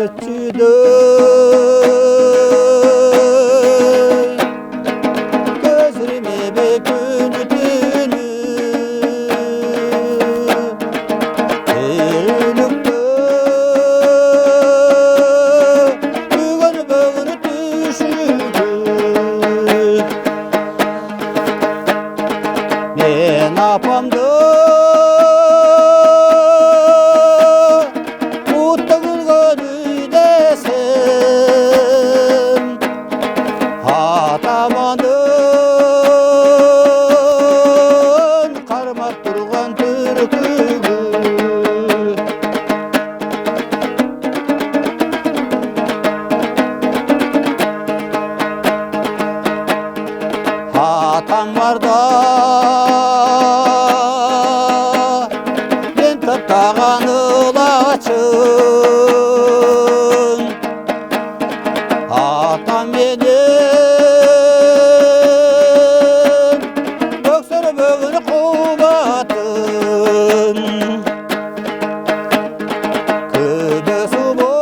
ötçüdür gözlerime bekünü tünü eylükte bügünü bögünü düşüdü men apamdı атаманын қармап тұрған түркігі атам барда мен таптаған ылачын атам менен бөгін қубатын күбесі бол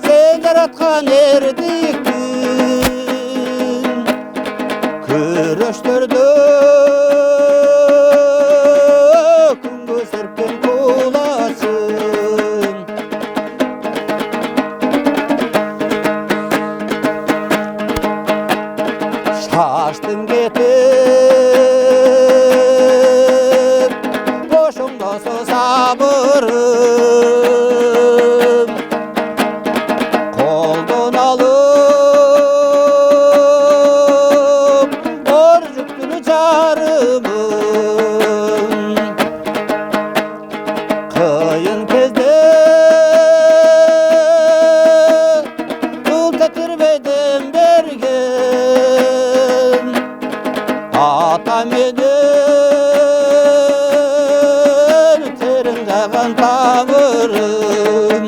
сен жаратқан ердіктің күрөштөрдө күнгө серпкен куласын шаштың кетіп бошыңдасы сабырым қолдан алып ор жүктүнү жарымын қиын кезде бұл кетірмеден берген ата менен терің жаған тамырым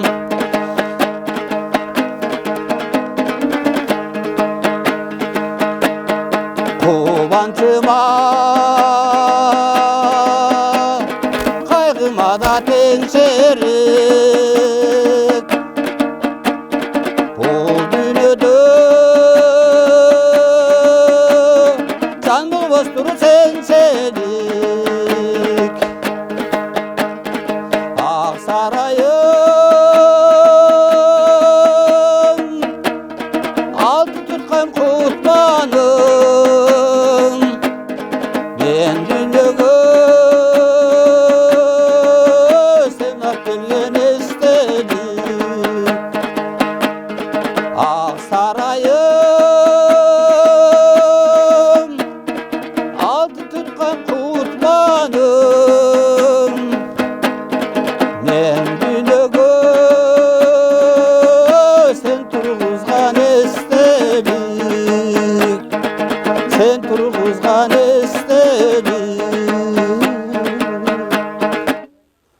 қуанышыма қайғыма да тең шерік бұл дүниеде жаным бостыр сенсеник ақ сарайым алтын тұтқан құтпаным мен дүниеге сен ақ келген естелік ақ сарайым алтын тұтқан құтпаным